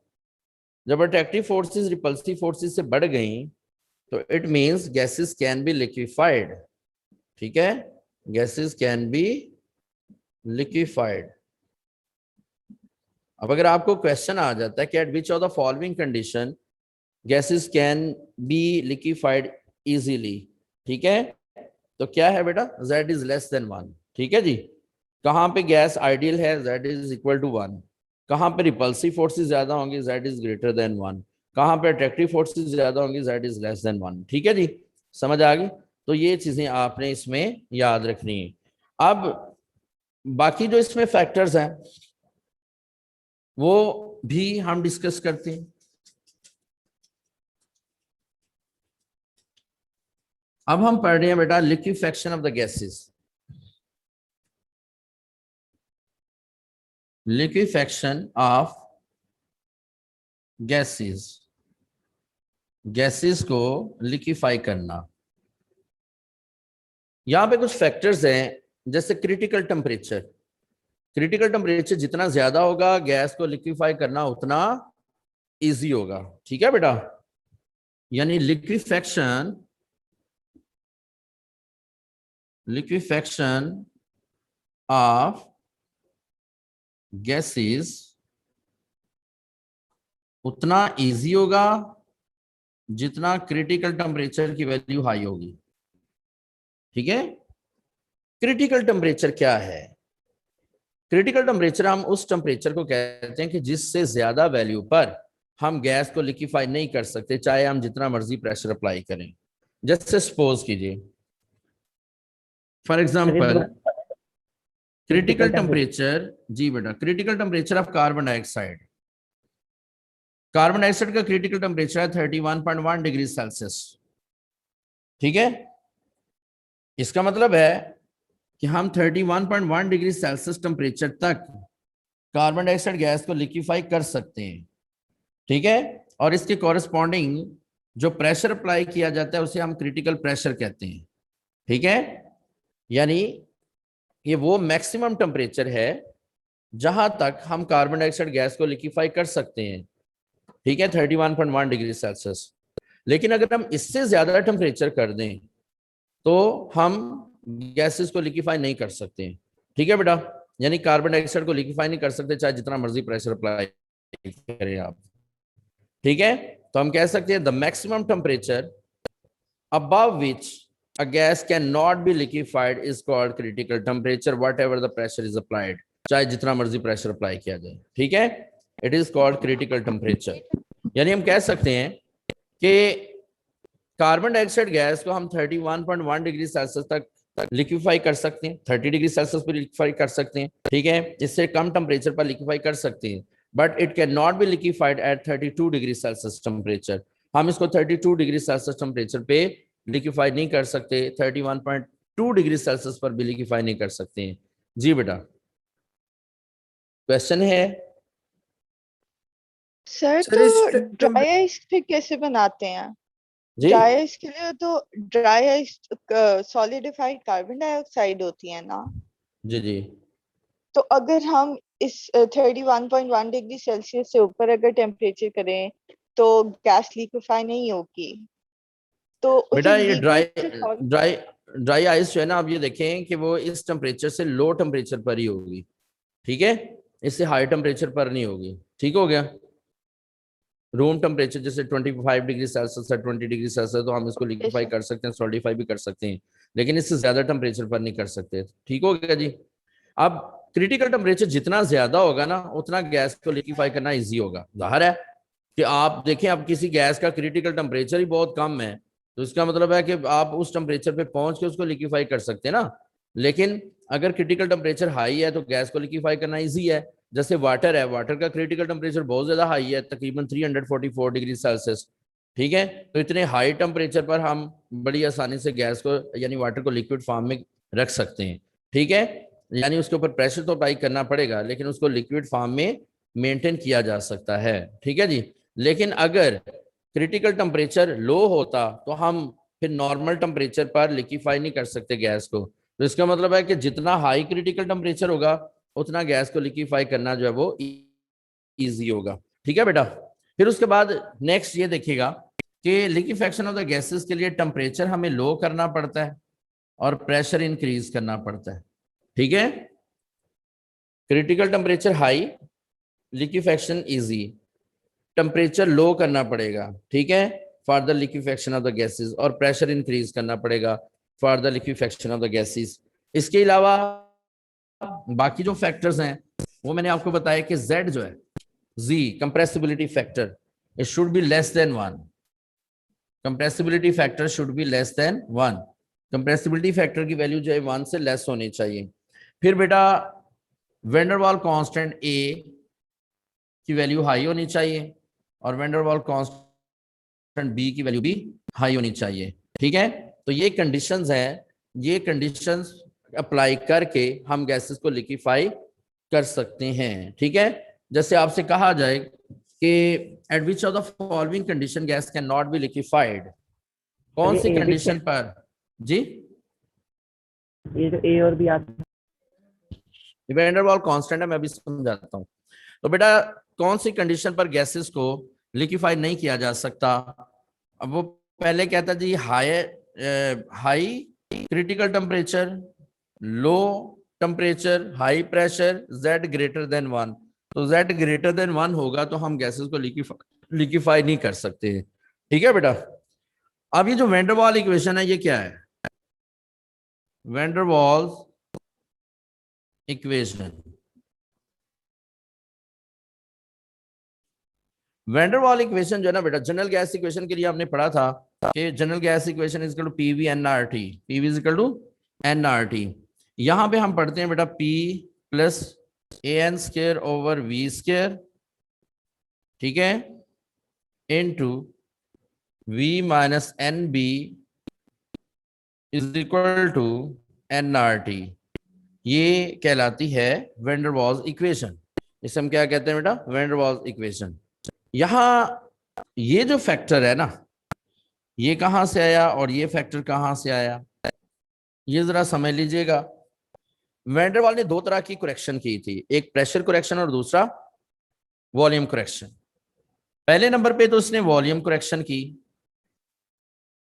[SPEAKER 1] जब अट्रैक्टिव फोर्सेस रिपल्सिव फोर्सेस से बढ़ गई तो it means gases can be liquefied, ठीक है, गैसेस कैन बी लिक्विफाइड। अब अगर आपको क्वेश्चन आ जाता है कि eight which of the following condition gases can be liquefied easily, ठीक है, तो क्या है बेटा, z इज लेस देन 1, ठीक है जी। कहां पे गैस आइडियल है, z इज इक्वल टू 1। कहां पे रिपल्सिव फोर्सेस ज्यादा होंगी, z इज ग्रेटर देन 1। कहां पे अट्रैक्टिव फोर्सेस ज्यादा होंगी, z इज लेस देन 1, ठीक है जी। समझ आ गई। तो ये चीजें आपने इसमें याद रखनी है। अब बाकी जो इसमें फैक्टर्स हैं वो भी हम डिस्कस करते हैं। अब हम पढ़ रहे हैं बेटा liquefaction of the gases. Liquefaction of gases, gases को लिक्विफाई करना। यहां पे कुछ फैक्टर्स हैं, जैसे क्रिटिकल टेम्परेचर। क्रिटिकल टेम्परेचर जितना ज्यादा होगा गैस को लिक्विफाई करना उतना इजी होगा, ठीक है बेटा। यानी लिक्विफेक्शन ऑफ गैसेस उतना इजी होगा जितना क्रिटिकल टेम्परेचर की वैल्यू हाई होगी, ठीक है। क्रिटिकल टेम्परेचर क्या है? क्रिटिकल टेम्परेचर हम उस टेम्परेचर को कहते हैं कि जिससे ज्यादा वैल्यू पर हम गैस को लिक्विफाई नहीं कर सकते, चाहे हम जितना मर्जी प्रेशर अप्लाई करें। जैसे सपोज कीजिए, फॉर एग्जांपल क्रिटिकल टेम्परेचर, जी बेटा, critical temperature of carbon dioxide. Carbon dioxide का क्रिटिकल टेम्परेचर है 31.1 डिग्री सेल्सियस, ठीक है। इसका मतलब है कि हम 31.1 डिग्री सेल्सियस टेम्परेचर तक कार्बन डाइऑक्साइड गैस को लिक्विफाई कर सकते हैं, ठीक है। और इसके कॉरेस्पॉन्डिंग जो प्रेशर अप्लाई किया जाता है उसे हम क्रिटिकल प्रेशर कहते हैं, ठीक है। यानी ये वो मैक्सिमम टेम्परेचर है जहां तक हम कार्बन डाइऑक्साइड गैस को लिक्विफाई कर सकते हैं, ठीक है, 31.1 डिग्री सेल्सियस। लेकिन अगर हम इससे ज्यादा टेम्परेचर कर दें तो हम गैसेस को लिक्विफाई नहीं कर सकते, ठीक है बेटा। यानी कार्बन डाइऑक्साइड को लिक्विफाई नहीं कर सकते चाहे जितना मर्जी प्रेशर अप्लाई करें आप, ठीक है। तो हम कह सकते हैं the maximum temperature above which a gas cannot be liquefied is called critical temperature whatever the pressure is applied, चाहे जितना मर्जी प्रेशर अप्लाई किया जाए, ठीक है। It is called critical temperature. यानी हम कह सकते हैं कि कार्बन डाइऑक्साइड गैस को हम 31.1 डिग्री सेल्सियस तक लिक्विफाई कर सकते हैं, 30 डिग्री सेल्सियस पर लिक्विफाई कर सकते हैं, ठीक है। इससे कम टेम्परेचर पर लिक्विफाई कर सकते हैं, but it can not be liquefied at 32 degree Celsius temperature. हम इसको 32 डिग्री सेल्सियस टेम्परेचर पे लिक्विफाई नहीं कर सकते, 31.2 डिग्री सेल्सियस पर भी लिक्विफाई नहीं कर सकते हैं। जी बेटा, क्वेश्चन है
[SPEAKER 3] सर तो ड्राई आइस फिर कैसे बनाते हैं? ड्राई आइस के लिए तो dry ice solidified carbon dioxide होती है ना?
[SPEAKER 1] जी जी।
[SPEAKER 3] तो अगर हम इस 31.1 डिग्री सेल्सियस से ऊपर अगर टेम्परेचर करें तो गैस लिक्विफाई नहीं होगी। तो
[SPEAKER 1] बेटा ये ड्राई आइस जो है ना, आप ये देखें कि वो इस टेम्परेचर से लो टेम्परेचर पर ही होगी, ठीक है, इससे हाई टेम्परेचर पर नहीं होगी, ठीक हो गया। रूम टेम्परेचर जैसे 25 डिग्री सेल्सियस है, 20 डिग्री सेल्सियस, तो हम इसको लिक्विफाई कर सकते हैं, सॉलिडिफाई भी कर सकते हैं, लेकिन इससे ज्यादा टेम्परेचर पर नहीं कर सकते, ठीक हो गया जी। अब क्रिटिकल टेम्परेचर जितना ज्यादा होगा ना उतना गैस को लिक्विफाई करना इजी होगा। जाहिर है कि आप देखें, अब किसी गैस का क्रिटिकल टेम्परेचर ही बहुत कम है तो इसका मतलब है कि आप उस टेम्परेचर पे पहुंच के उसको लिक्विफाई कर सकते हैं ना। लेकिन अगर क्रिटिकल टेम्परेचर हाई है तो गैस को लिक्विफाई करना इजी है। जैसे वाटर है, वाटर का क्रिटिकल टेम्परेचर बहुत ज्यादा हाई है, तकरीबन 344 डिग्री सेल्सियस, ठीक है। तो इतने हाई टेम्परेचर पर हम बड़ी आसानी से गैस को यानी वाटर को लिक्विड फॉर्म में रख सकते हैं, ठीक है। यानी उसके ऊपर प्रेशर तो अप्लाई करना पड़ेगा लेकिन उसको लिक्विड फॉर्म में मेंटेन किया जा सकता है, ठीक है जी। लेकिन अगर क्रिटिकल टेम्परेचर लो होता तो हम फिर नॉर्मल टेम्परेचर पर लिक्विफाई नहीं कर सकते गैस को, तो इसका मतलब है कि जितना हाई क्रिटिकल टेम्परेचर होगा उतना गैस को लिक्विफाई करना जो है वो इजी होगा। ठीक है बेटा। फिर उसके बाद नेक्स्ट ये देखिएगा कि लिक्विफेक्शन ऑफ द गैसेस के लिए टेम्परेचर हमें लो करना पड़ता है और प्रेशर इंक्रीज करना पड़ता है। ठीक है, critical temperature high, liquefaction easy, temperature low करना पड़ेगा, ठीक है, for the liquefaction of the gases, और प्रेशर इंक्रीज करना पड़ेगा for the liquefaction of the gases. इसके अलावा बाकी जो फैक्टर्स हैं वो मैंने आपको बताया कि Z जो है, Z compressibility factor, it should be less than 1। Compressibility factor should be less than 1। Compressibility factor की वैल्यू जो है 1 से लेस होनी चाहिए। फिर बेटा वैन डर वाल कांस्टेंट A की वैल्यू हाई होनी चाहिए और वैन डर वाल कांस्टेंट B की वैल्यू भी हाई होनी चाहिए। ठीक है, तो ये कंडीशंस हैं, ये कंडीशंस अप्लाई करके हम गैसेस को लिक्विफाई कर सकते हैं। ठीक है, जैसे आपसे कहा जाए कि eight which of the following condition gas can not be liquefied, कौन सी कंडीशन पर जी?
[SPEAKER 4] ये जो ए और बी आता है,
[SPEAKER 1] वैन डर वाल कांस्टेंट है, मैं अभी समझाता हूँ। तो बेटा कौन सी कंडीशन पर गैसेस को लिक्विफाई नहीं किया जा सकता? अब वो पहले कहता जी high critical temperature, low temperature, high pressure, Z greater than 1। तो Z ग्रेटर देन 1 होगा तो हम गैसेस को लिक्विफाई नहीं कर सकते। ठीक है बेटा। अब ये जो वैन डर वाल इक्वेशन है ये क्या है? Van der Waals equation, van der वाल इक्वेशन जो है ना बेटा, जनरल गैस इक्वेशन के लिए आपने पढ़ा था कि general gas equation is equal to PV nRT, PV is equal to nRT। यहां पे हम पढ़ते हैं बेटा P plus AN square over V square, ठीक है, into V minus NB is equal to nRT। ये कहलाती है वैन डर वाल्स इक्वेशन। इसे हम क्या कहते हैं बेटा? Van der Waals equation. यहां ये जो फैक्टर है ना, ये कहां से आया और ये फैक्टर कहां से आया, ये जरा समझ लीजिएगा। वैन डर वाल ने दो तरह की करेक्शन की थी, एक प्रेशर करेक्शन और दूसरा वॉल्यूम करेक्शन। पहले नंबर पे तो उसने वॉल्यूम करेक्शन की,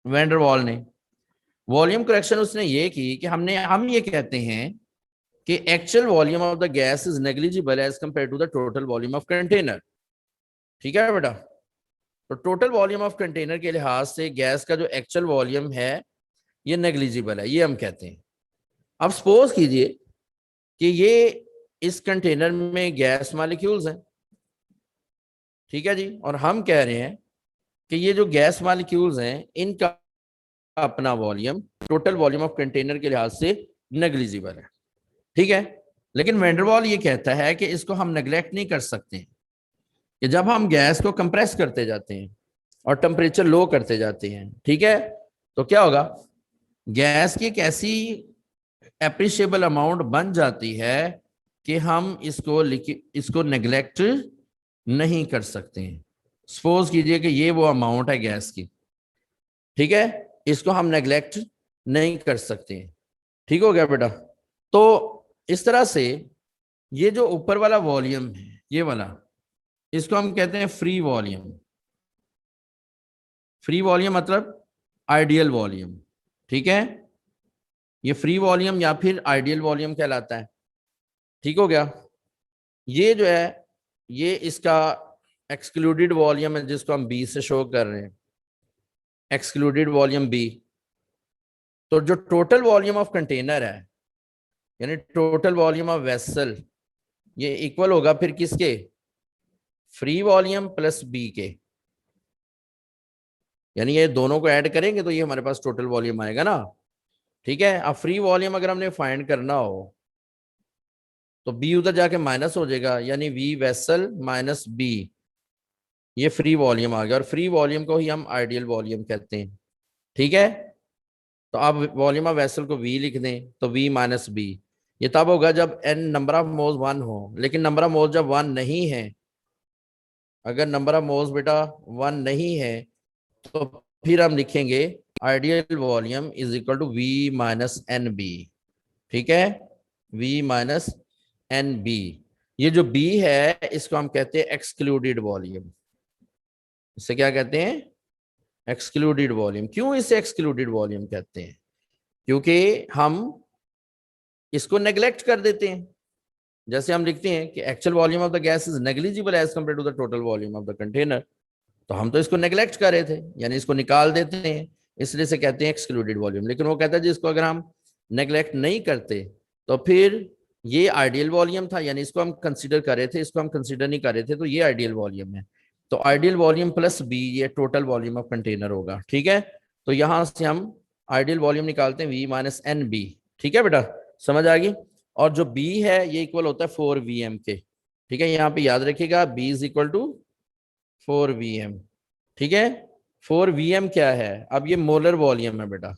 [SPEAKER 1] वैन डर वाल ने वॉल्यूम करेक्शन उसने ये की कि हम ये कहते हैं कि actual volume of the gas is negligible as compare to the total volume of container. ठीक है बेटा, तो टोटल वॉल्यूम ऑफ कंटेनर के लिहाज से गैस का जो एक्चुअल वॉल्यूम है ये नेग्लिजिबल है, ये हम कहते हैं। अब सपोज कीजिए कि ये इस कंटेनर में गैस मॉलिक्यूल्स हैं, ठीक है जी, और हम कह रहे हैं कि ये जो गैस मॉलिक्यूल्स हैं इनका अपना volume total volume of container के लिहाज से नेग्लिजिबल है। ठीक है, लेकिन वैन डर वाल ये कहता है कि इसको हम नेग्लेक्ट नहीं कर सकते कि जब हम गैस को कंप्रेस करते जाते हैं और टेम्परेचर लो करते जाते हैं, ठीक है, तो क्या होगा, गैस की एक ऐसी एप्रिशिएबल अमाउंट बन जाती है कि हम इसको नेग्लेक्ट नहीं कर सकते हैं। सपोज कीजिए कि ये वो अमाउंट है गैस की, ठीक है, इसको हम नेग्लेक्ट नहीं कर सकते हैं। ठीक हो गया बेटा। तो इस तरह से ये जो ऊपर वाला वॉल्यूम है, ये वाला, इसको हम कहते हैं फ्री वॉल्यूम। फ्री वॉल्यूम मतलब आइडियल वॉल्यूम। ठीक है, ये फ्री वॉल्यूम या फिर आइडियल वॉल्यूम कहलाता है। ठीक हो गया। ये जो है ये इसका एक्सक्लूडेड वॉल्यूम है जिसको हम B से शो कर रहे हैं, एक्सक्लूडेड वॉल्यूम B। तो जो टोटल वॉल्यूम ऑफ कंटेनर है यानी टोटल वॉल्यूम ऑफ वेसल, ये इक्वल होगा फिर किसके? फ्री वॉल्यूम प्लस B के, यानी ये दोनों को ऐड करेंगे तो ये हमारे पास टोटल वॉल्यूम आएगा ना। ठीक है, अब फ्री वॉल्यूम अगर हमने फाइंड करना हो तो B उधर जाके माइनस हो जाएगा, यानी V वेसल माइनस B, ये फ्री वॉल्यूम आ गया, और फ्री वॉल्यूम को ही हम आइडियल वॉल्यूम कहते हैं। ठीक है, तो आप वॉल्यूम ऑफ वेसल को V लिख दें तो V माइनस B। ये तब होगा जब n नंबर ऑफ मोल्स 1 हो, लेकिन नंबर ऑफ मोल्स जब 1 नहीं है, अगर नंबर ऑफ मोल्स बेटा 1 नहीं है तो फिर हम लिखेंगे ideal volume is equal to V minus NB। ठीक है, V माइनस एन बी। ये जो B है इसको हम कहते हैं एक्सक्लूडेड वॉल्यूम। इसे क्या कहते हैं? Excluded volume. क्यों इसे एक्सक्लूडेड वॉल्यूम कहते हैं? क्योंकि हम इसको नेग्लेक्ट कर देते हैं। जैसे हम लिखते हैं कि actual volume of the gas is negligible as compare to the total volume of the container, तो हम तो इसको नेग्लेक्ट कर रहे थे, यानी इसको निकाल देते हैं, इसलिए से कहते हैं एक्सक्लूडेड वॉल्यूम। लेकिन वो कहता है जी इसको अगर हम नेग्लेक्ट नहीं करते तो फिर ये आइडियल वॉल्यूम था, यानी इसको हम कंसीडर कर रहे थे, इसको हम कंसीडर नहीं कर रहे थे, तो ये आइडियल वॉल्यूम है। तो आइडियल वॉल्यूम प्लस बी ये टोटल वॉल्यूम ऑफ कंटेनर होगा। ठीक है, तो यहां से हम आइडियल वॉल्यूम निकालते हैं V माइनस एन बी। ठीक है बेटा, समझ आ गई। और जो B है ये इक्वल होता है 4Vm के। ठीक है, यहाँ पे याद रखिएगा B is equal to 4Vm। ठीक है, 4Vm क्या है? अब ये मोलर वॉल्यूम है बेटा।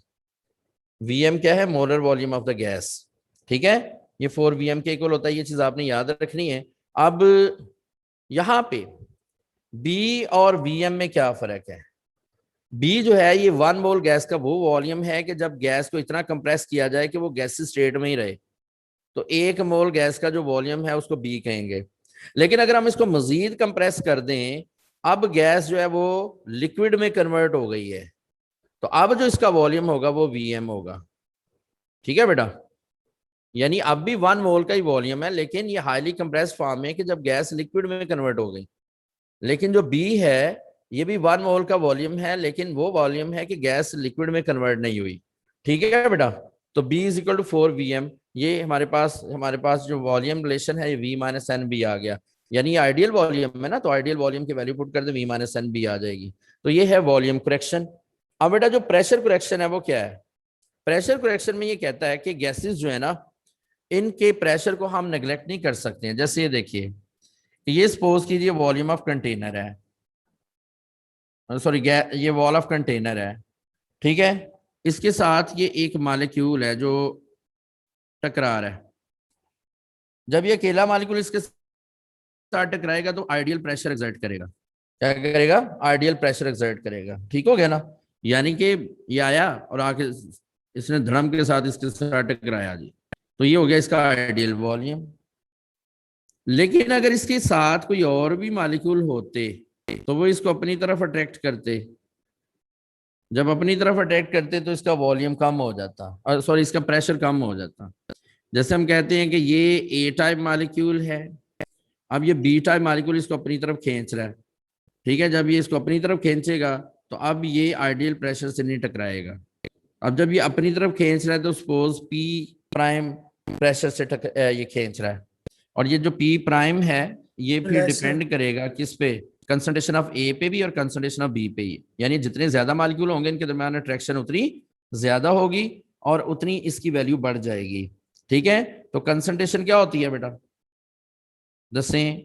[SPEAKER 1] Vm क्या है? Molar volume of the gas. ठीक है, ये 4Vm के इक्वल होता है, ये चीज आपने याद रखनी है। अब यहाँ पे B और Vm में क्या फर्क है? B जो है ये 1 मोल गैस का वो वॉल्यूम है कि जब गैस को इतना कंप्रेस किया जाए कि वो गैसी स्टेट में ही रहे, तो 1 मोल गैस का जो वॉल्यूम है उसको B कहेंगे। लेकिन अगर हम इसको मजीद कंप्रेस कर दें, अब गैस जो है वो लिक्विड में कन्वर्ट हो गई है, तो अब जो इसका वॉल्यूम होगा वो Vm होगा। ठीक है बेटा, यानी अब भी 1 मोल का ही वॉल्यूम है, लेकिन ये हाईली कंप्रेस फॉर्म है कि जब गैस लिक्विड में कन्वर्ट हो गई। लेकिन जो B है ये भी 1 मोल का वॉल्यूम है, लेकिन वो वॉल्यूम है कि गैस लिक्विड में कन्वर्ट नहीं हुई। ठीक है बेटा, तो B is equal to 4Vm। ये हमारे पास जो वॉल्यूम रिलेशन है ये V माइनस एन बी आ गया, यानी आइडियल वॉल्यूम है ना, तो आइडियल वॉल्यूम की वैल्यू पुट कर दे V माइनस एन बी आ जाएगी। तो ये है वॉल्यूम करेक्शन। अब बेटा जो प्रेशर करेक्शन है वो क्या है? प्रेशर करेक्शन में ये कहता है कि गैसेस जो है ना, इनके प्रेशर को हम नेग्लेक्ट नहीं कर सकते हैं। जैसे ये देखिए, ये सपोज कीजिए वॉल्यूम ऑफ कंटेनर है, सॉरी ये वॉल ऑफ कंटेनर है। ठीक है, इसके साथ ये एक मॉलिक्यूल है जो टकरा रहा है। जब ये अकेला मॉलिक्यूल इसके साथ टकराएगा तो आइडियल प्रेशर एक्सर्ट करेगा। क्या करेगा? आइडियल प्रेशर एक्सर्ट करेगा। ठीक हो गया ना, यानी कि ये आया और आके इसने धड़म के साथ इसके साथ टकराया जी, तो ये हो गया इसका आइडियल वॉल्यूम। लेकिन अगर इसके साथ कोई और भी मॉलिक्यूल होते तो वो इसको अपनी तरफ अट्रैक्ट करते। जब अपनी तरफ अट्रैक्ट करते तो इसका वॉल्यूम कम हो जाता, सॉरी इसका प्रेशर कम हो जाता। जैसे हम कहते हैं कि ये ए टाइप मॉलिक्यूल है, अब ये बी टाइप मॉलिक्यूल इसको अपनी तरफ खींच रहा है। ठीक है, जब ये इसको अपनी तरफ खींचेगा तो अब ये आइडियल प्रेशर से नहीं टकराएगा। अब जब ये अपनी तरफ खींच रहा है तो सपोज पी प्राइम प्रेशर से ये खींच रहा है, और ये जो पी प्राइम है ये फिर डिपेंड करेगा किस पे? कंसंट्रेशन ऑफ ए पे भी और कंसंट्रेशन ऑफ बी पे ही। यानी जितने ज्यादा मॉलिक्यूल होंगे इनके दरमियान अट्रैक्शन उतनी ज्यादा होगी और उतनी इसकी वैल्यू बढ़ जाएगी। ठीक है, तो कंसंट्रेशन क्या होती है बेटा? The same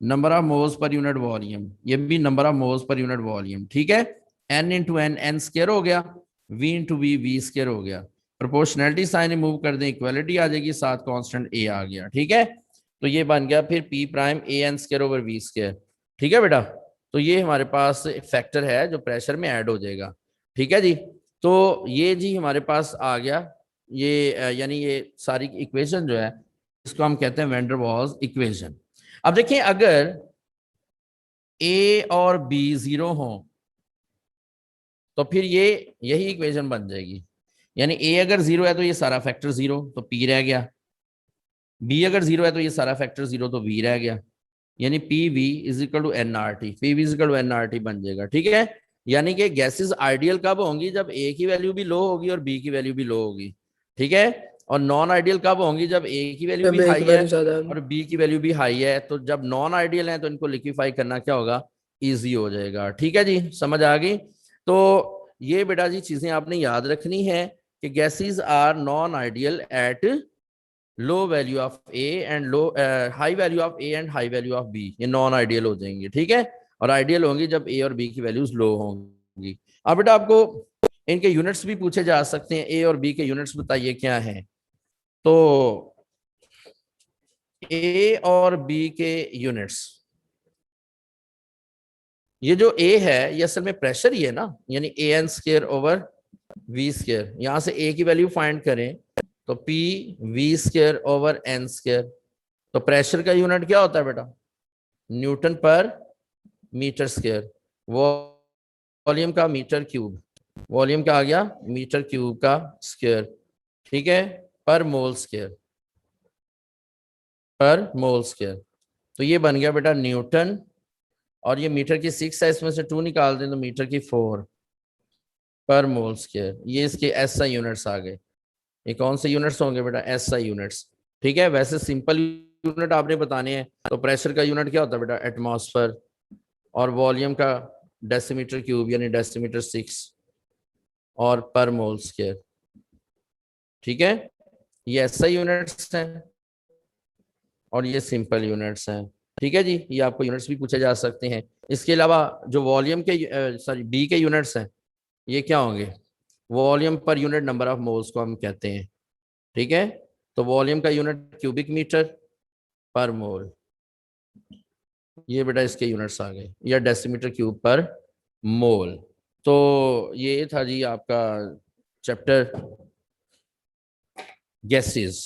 [SPEAKER 1] number of moles per unit volume, ये भी number of moles per unit volume. ठीक है, n into N N square हो गया, v into V V square हो गया। प्रोपोर्शनैलिटी साइन रिमूव कर दें, इक्वालिटी आ जाएगी, साथ कांस्टेंट a आ गया। ठीक है, तो ये बन गया फिर p prime a n square over v square. ठीक है बेटा, तो ये हमारे पास एक फैक्टर है जो प्रेशर में ऐड हो जाएगा। ठीक है जी, तो ये जी हमारे पास आ गया ये, यानी ये सारी इक्वेशन जो है इसको हम कहते हैं वैन डर वाल्स इक्वेशन। अब देखिए, अगर a और b 0 हो तो फिर ये यही इक्वेशन बन जाएगी। यानी a अगर 0 है तो ये सारा फैक्टर 0, तो p रह गया। b अगर 0 है तो ये सारा फैक्टर 0, तो v रह गया। यानी P V is equal to N R T, P V is equal to N R T बन जाएगा। ठीक है, यानी कि गैसेस आइडियल कब होंगी? जब ए की वैल्यू भी लो होगी और बी की वैल्यू भी लो होगी। ठीक है, और नॉन आइडियल कब होंगी? जब ए की वैल्यू भी हाई है और बी की वैल्यू भी हाई है। तो जब नॉन आइडियल है तो इनको लिक्विफाई करना क्या होगा? ईजी हो जाएगा। ठीक है जी, समझ आ गई। तो ये बेटा जी चीजें आपने याद रखनी है कि gases are non ideal at low value of A and low high value of A and high value of B, ये नॉन आइडियल हो जाएंगे। ठीक है, और आइडियल होंगी जब ए और बी की वैल्यूज लो होंगी। अब बेटा आपको इनके यूनिट्स भी पूछे जा सकते हैं, ए और बी के यूनिट्स बताइए क्या हैं। तो ए और बी के यूनिट्स, ये जो ए है ये असल में प्रेशर ही है ना, यानी A N square over V square. यहां से ए की वैल्यू फाइंड करें तो P V square over N square. तो प्रेशर का यूनिट क्या होता है बेटा? न्यूटन पर मीटर स्क्वायर। वॉल्यूम का मीटर क्यूब, वॉल्यूम क्या आ गया? मीटर क्यूब का स्क्वायर, ठीक है, पर मोल स्क्वायर, पर मोल स्क्वायर। तो ये बन गया बेटा न्यूटन, और ये मीटर की 6 है, इसमें से 2 निकाल दें तो मीटर की 4 पर मोल स्क्वायर। ये इसके SI यूनिट्स आ गए। ये कौन से यूनिट्स होंगे बेटा? SI यूनिट्स, ठीक है। वैसे सिंपल यूनिट आपने बताने हैं, तो प्रेशर का यूनिट क्या होता है बेटा? एटमॉस्फेयर, और वॉल्यूम का डेसीमीटर क्यूब यानी डेसीमीटर 6, और पर मोल स्क्वायर, ठीक है। ये SI यूनिट्स हैं और ये सिंपल यूनिट्स हैं, ठीक है जी। ये आपको यूनिट्स भी पूछे जा सकते हैं। इसके अलावा जो वॉल्यूम के सॉरी B के यूनिट्स हैं, ये क्या होंगे? Volume per unit number of moles को हम कहते हैं, ठीक है। तो वॉल्यूम का यूनिट क्यूबिक मीटर पर मोल, ये बेटा इसके यूनिट्स आ गए, या डेसीमीटर क्यूब पर मोल। तो ये था जी आपका चैप्टर गैसेस।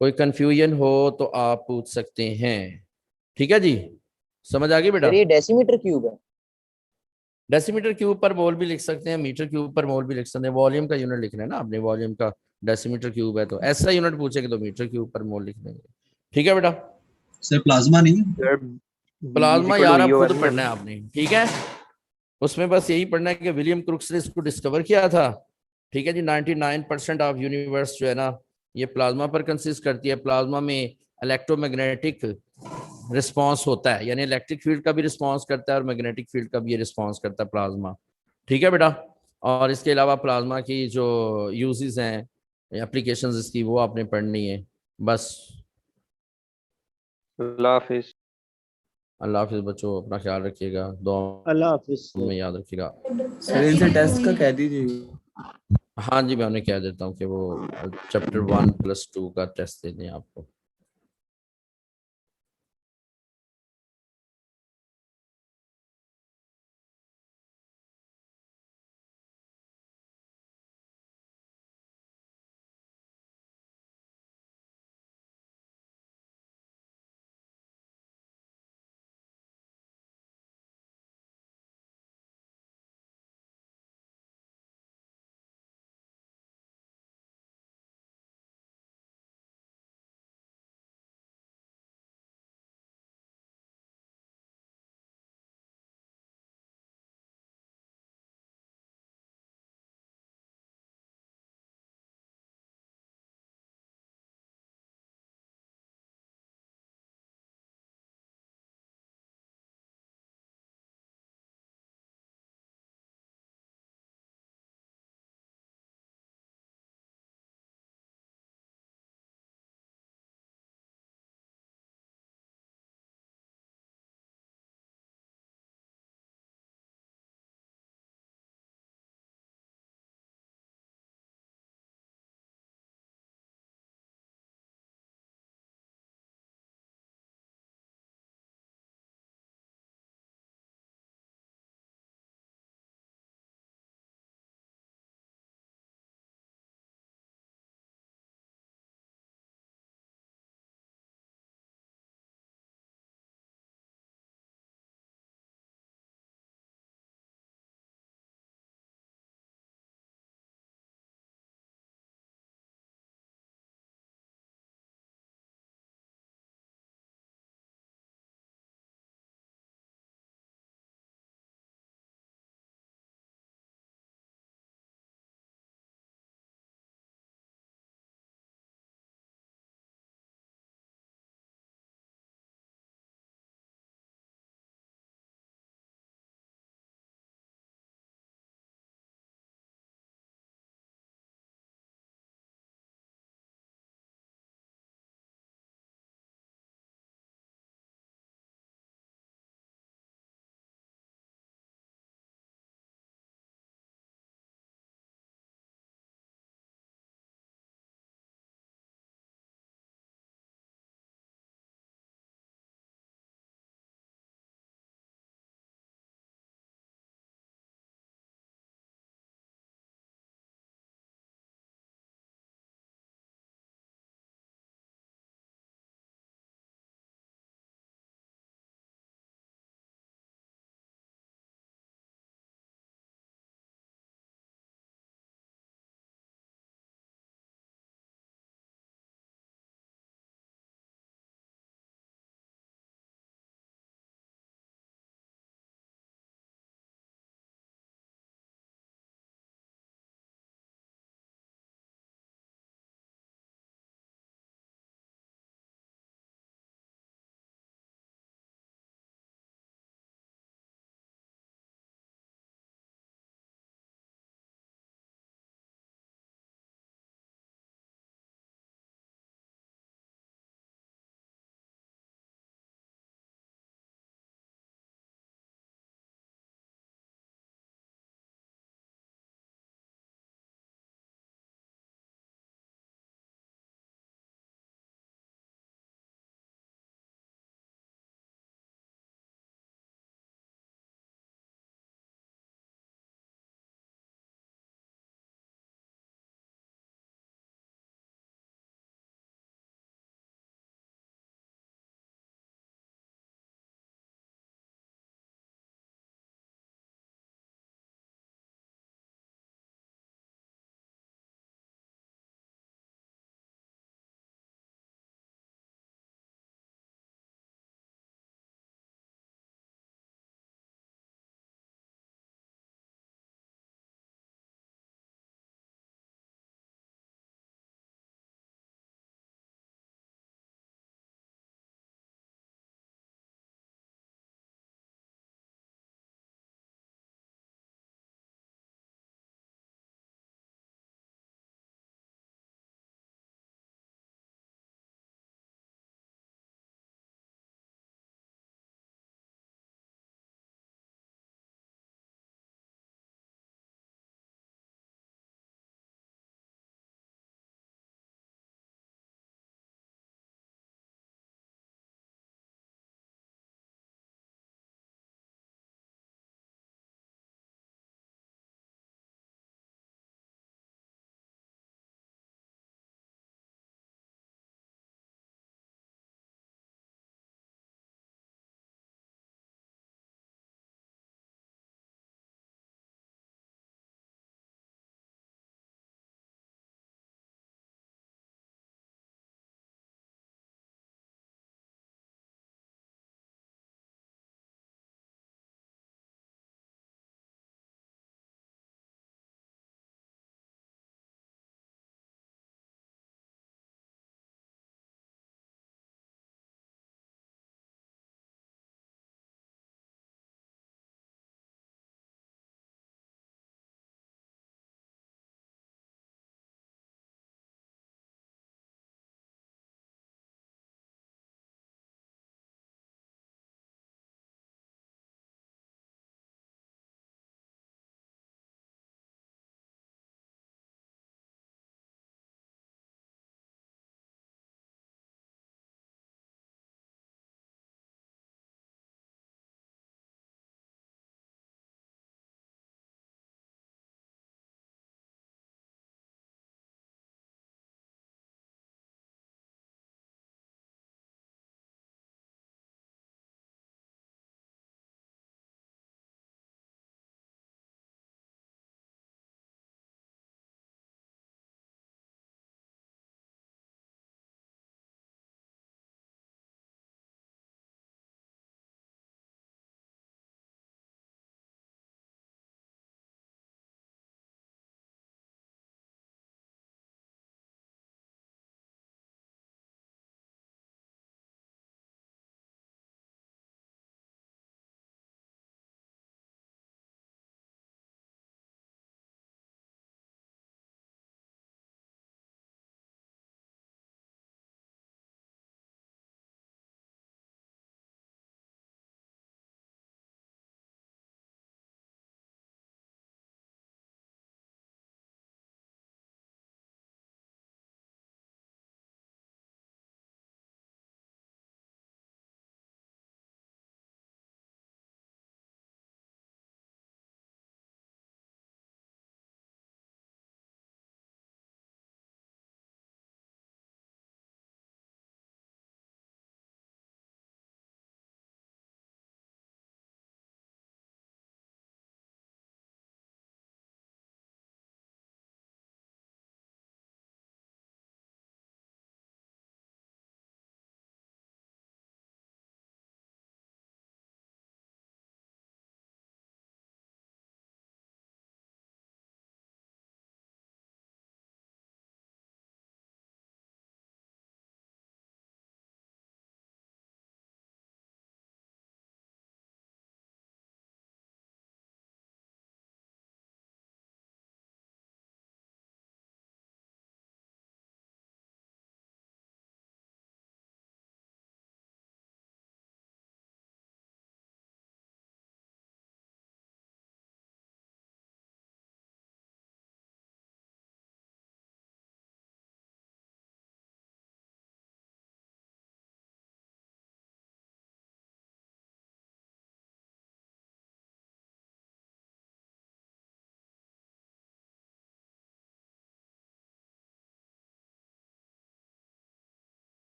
[SPEAKER 1] कोई कंफ्यूजन हो तो आप पूछ सकते हैं, ठीक है जी। समझ आ गई बेटा?
[SPEAKER 5] सर ये डेसीमीटर क्यूब है।
[SPEAKER 1] डेसीमीटर क्यूब पर मोल भी लिख सकते हैं, मीटर क्यूब पर मोल भी लिख सकते हैं। वॉल्यूम का यूनिट लिखना है ना आपने, वॉल्यूम का डेसीमीटर क्यूब है, तो ऐसा यूनिट पूछेंगे तो मीटर क्यूब पर मोल लिख देंगे, ठीक है बेटा।
[SPEAKER 6] सर प्लाज्मा नहीं है?
[SPEAKER 1] प्लाज्मा यार आप खुद पढ़ना है आपने, ठीक है। उसमें बस यही पढ़ना है कि विलियम क्रुक्स ने इसको डिस्कवर किया था, ठीक है जी। 99% ऑफ यूनिवर्स जो है ना, ये प्लाज्मा पर कंसिस्ट करती है। प्लाज्मा में इलेक्ट्रोमैग्नेटिक रिस्पांस होता है, यानी इलेक्ट्रिक फील्ड का भी रिस्पांस करता है और मैग्नेटिक फील्ड का भी ये रिस्पांस करता है प्लाज्मा, ठीक है बेटा। और इसके अलावा प्लाज्मा की जो यूजेस हैं, एप्लीकेशंस इसकी, वो आपने पढ़नी है बस।
[SPEAKER 7] अल्लाह हाफिज।
[SPEAKER 1] अल्लाह हाफिज बच्चों, अपना ख्याल रखिएगा, दुआ
[SPEAKER 4] अल्लाह हाफिज।
[SPEAKER 1] में याद रखिएगा।
[SPEAKER 2] सर इनसे टेस्ट का कह दीजिए।
[SPEAKER 1] हाँ जी, मैं उन्हें कह देता हूँ कि वो चैप्टर 1+2 का टेस्ट दे दें आपको।